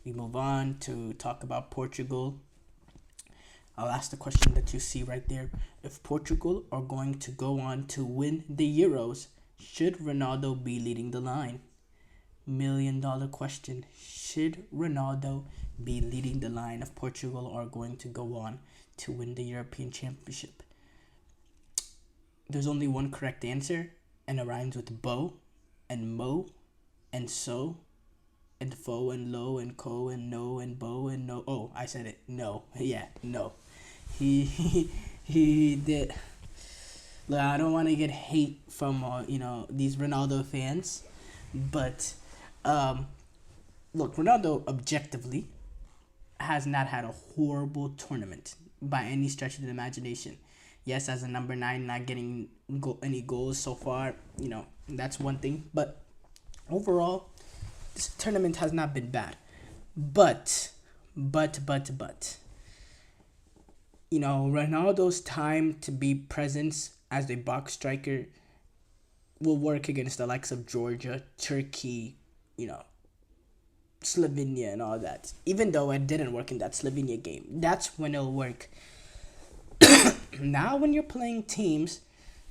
we move on to talk about Portugal. I'll ask the question that you see right there. If Portugal are going to go on to win the Euros, should Ronaldo be leading the line? $1 million question. Should Ronaldo be leading the line if Portugal are going to go on to win the European Championship? There's only one correct answer, and it rhymes with bo and mo and so and fo and lo and co and no and bo and no. Oh, I said it. No. Yeah, no. He did. Look, I don't want to get hate from these Ronaldo fans, but look, Ronaldo objectively has not had a horrible tournament by any stretch of the imagination. Yes, as a number 9, not getting any goals so far, that's one thing. But overall, this tournament has not been bad. But, Ronaldo's time to be presence as a box striker will work against the likes of Georgia, Turkey, Slovenia and all that. Even though it didn't work in that Slovenia game, that's when it'll work. Now when you're playing teams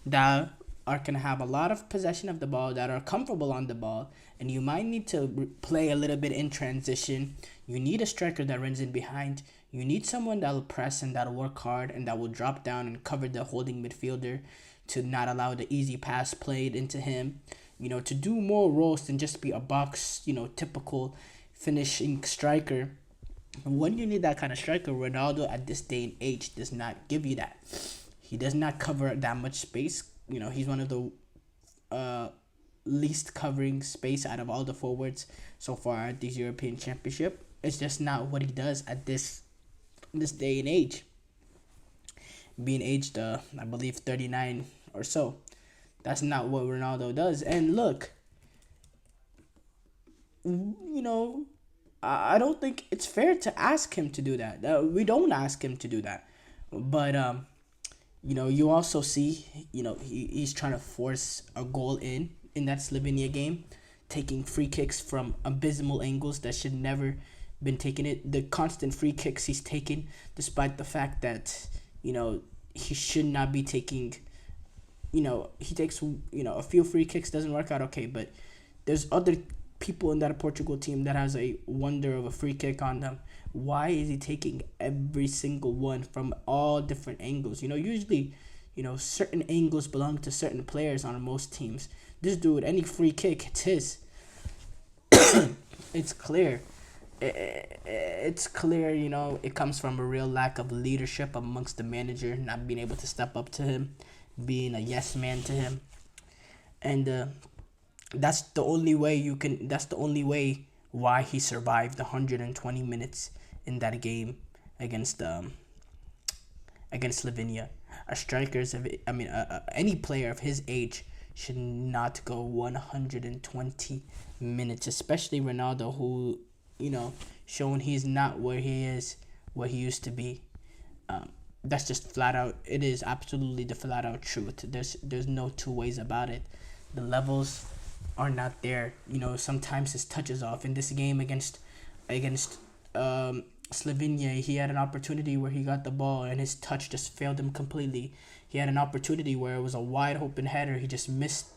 that are going to have a lot of possession of the ball, that are comfortable on the ball, and you might need to play a little bit in transition, you need a striker that runs in behind. You need someone that will press and that will work hard and that will drop down and cover the holding midfielder to not allow the easy pass played into him. To do more roles than just be a box, typical finishing striker. When you need that kind of striker, Ronaldo at this day and age does not give you that. He does not cover that much space. He's one of the least covering space out of all the forwards so far at this European Championship. It's just not what he does at this day and age. Being aged, I believe, 39 or so. That's not what Ronaldo does. And look, I don't think it's fair to ask him to do that. We don't ask him to do that. But, you also see, he's trying to force a goal in that Slovenia game, taking free kicks from abysmal angles that should never been taking it. The constant free kicks he's taken, despite the fact that, he should not be taking, he takes, a few free kicks, doesn't work out okay, but there's other people in that Portugal team that has a wonder of a free kick on them. Why is he taking every single one from all different angles? Usually, certain angles belong to certain players on most teams. This dude, any free kick, it's his. It's clear. It's clear, it comes from a real lack of leadership amongst the manager, not being able to step up to him, being a yes man to him. And that's the only way why he survived 120 minutes in that game against Slovenia. Any player of his age should not go 120 minutes, especially Ronaldo, who, showing he's not where he used to be. That's just flat out. It is absolutely the flat out truth. There's no two ways about it. The levels are not there. Sometimes his touch is off. In this game against Slovenia, he had an opportunity where he got the ball and his touch just failed him completely. He had an opportunity where it was a wide open header. He just missed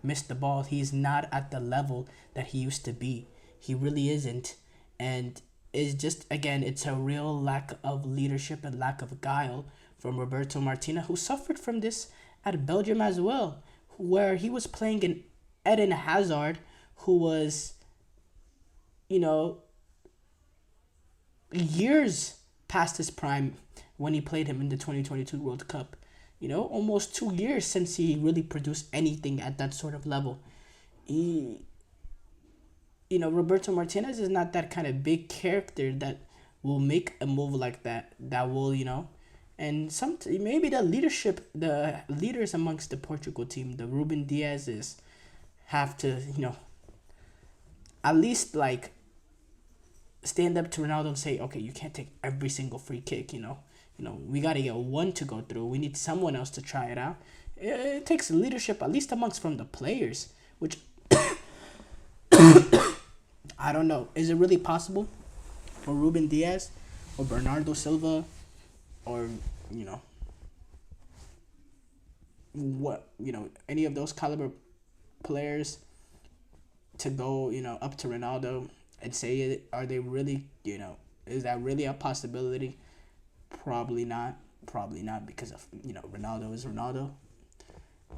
the ball. He's not at the level that he used to be. He really isn't. And it's just, again, it's a real lack of leadership and lack of guile from Roberto Martinez, who suffered from this at Belgium as well, where he was playing an Eden Hazard, who was, years past his prime when he played him in the 2022 World Cup. Almost 2 years since he really produced anything at that sort of level. Roberto Martinez is not that kind of big character that will make a move like that. That will, and maybe the leaders amongst the Portugal team, the Ruben Diaz's, have to, at least stand up to Ronaldo and say, okay, you can't take every single free kick. We got to get one to go through. We need someone else to try it out. It takes leadership, at least amongst from the players, which I don't know. Is it really possible or Ruben Diaz or Bernardo Silva or you know any of those caliber players to go up to Ronaldo and say it. Are they really is that really a possibility? Probably not. Probably not, because of Ronaldo is Ronaldo.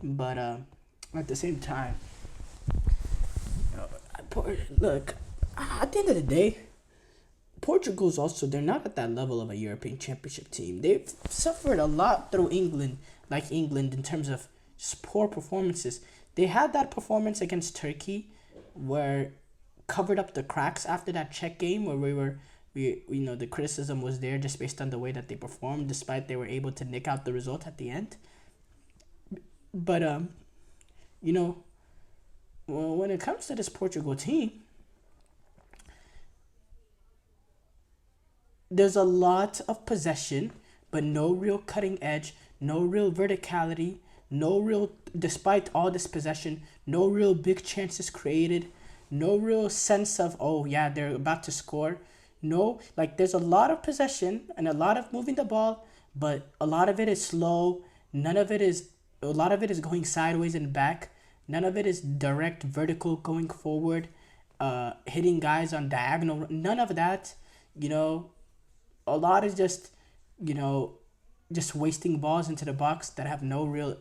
But at the same time, look, at the end of the day, Portugal's also, they're not at that level of a European Championship team. They've suffered a lot through England, like England, in terms of just poor performances. They had that performance against Turkey where covered up the cracks after that Czech game where the criticism was there just based on the way that they performed, despite they were able to nick out the result at the end. But when it comes to this Portugal team, there's a lot of possession, but no real cutting edge, no real verticality, despite all this possession, no real big chances created, no real sense of, oh yeah, they're about to score. No, like there's a lot of possession and a lot of moving the ball, but a lot of it is slow. A lot of it is going sideways and back. None of it is direct vertical going forward, hitting guys on diagonal. None of that, a lot is just wasting balls into the box that have no real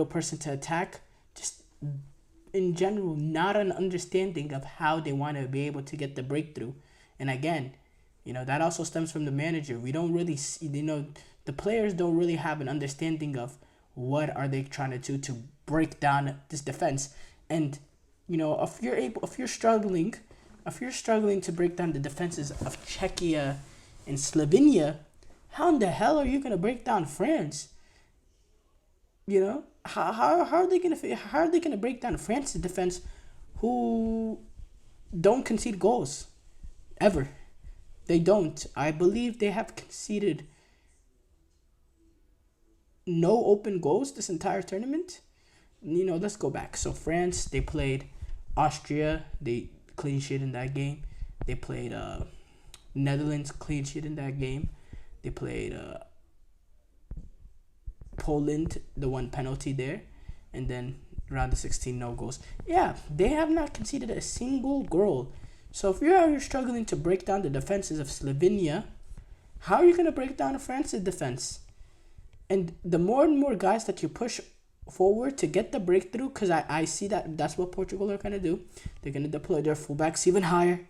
person to attack. Just in general, not an understanding of how they want to be able to get the breakthrough. And again, that also stems from the manager. We don't really see, the players don't really have an understanding of what are they trying to do to break down this defense. And if you're struggling to break down the defenses of Czechia and Slovenia, how in the hell are you gonna break down France? How are they gonna break down France's defense, who don't concede goals ever? They don't. I believe they have conceded no open goals this entire tournament. Let's go back. So France, they played Austria, they clean sheet in that game. They played Netherlands, clean sheet in that game. They played Poland, the one penalty there, and then round of 16, no goals. Yeah, they have not conceded a single goal. So if you're struggling to break down the defenses of Slovenia, how are you going to break down France's defense? And the more and more guys that you push forward to get the breakthrough, because I see that's what Portugal are going to do. They're going to deploy their fullbacks even higher.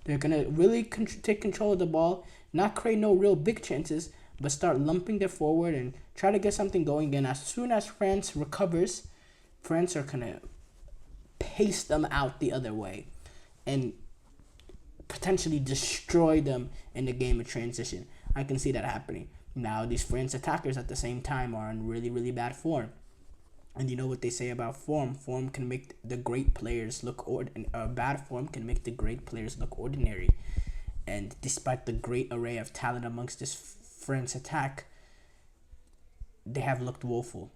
They're going to really take control of the ball, not create no real big chances, but start lumping their forward and try to get something going. And as soon as France recovers, France are going to pace them out the other way and potentially destroy them in the game of transition. I can see that happening. Now, these France attackers at the same time are in really, really bad form. And you know what they say about form? Form can make the great players look bad form can make the great players look ordinary. And despite the great array of talent amongst this France attack, they have looked woeful.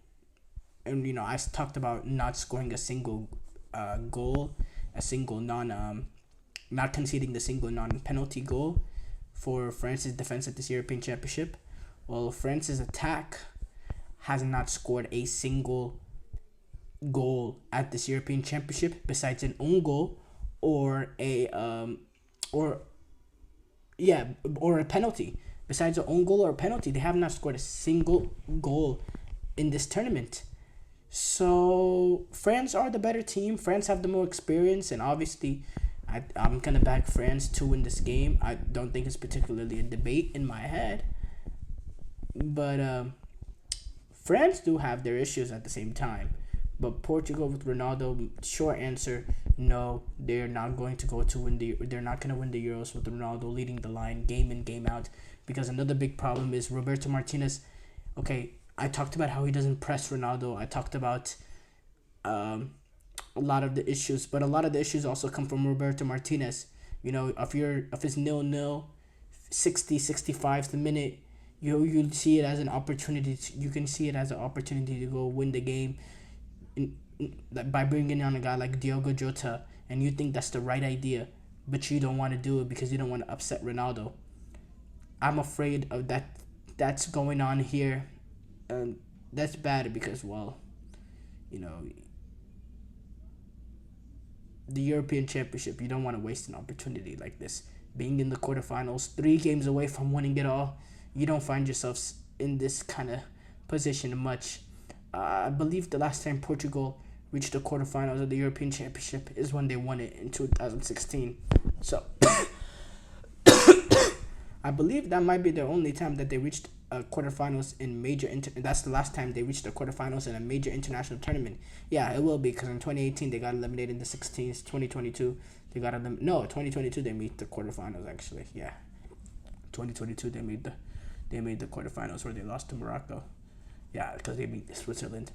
And I talked about not scoring a single goal, not conceding the single non-penalty goal for France's defense at this European Championship. Well, France's attack has not scored a single goal at this European Championship besides an own goal or a penalty. Besides an own goal or a penalty, they have not scored a single goal in this tournament. So France are the better team. France have the more experience, and obviously I'm gonna back France to win this game. I don't think it's particularly a debate in my head, but France do have their issues at the same time. But Portugal with Ronaldo, short answer, no, they're not going to they're not going to win the Euros with Ronaldo leading the line game in, game out. Because another big problem is Roberto Martinez. Okay, I talked about how he doesn't press Ronaldo. I talked about a lot of the issues, but a lot of the issues also come from Roberto Martinez. If it's 0-0, 65th minute, you see it as an opportunity. You can see it as an opportunity to go win the game by bringing on a guy like Diogo Jota and you think that's the right idea, but you don't want to do it because you don't want to upset Ronaldo. I'm afraid of that. That's going on here, and that's bad because, well, you know, the European Championship, you don't want to waste an opportunity like this. Being in the quarterfinals, 3 games away from winning it all, you don't find yourselves in this kind of position much. I believe the last time Portugal reached the quarterfinals of the European Championship is when they won it in 2016. So, I believe that might be the only time that they reached quarterfinals in that's the last time they reached the quarterfinals in a major international tournament. Yeah, it will be, because in 2018 they got eliminated in the 16th. 2022 they got 2022 they made the quarterfinals actually. Yeah, 2022 they made the quarterfinals where they lost to Morocco. Yeah, because they beat Switzerland.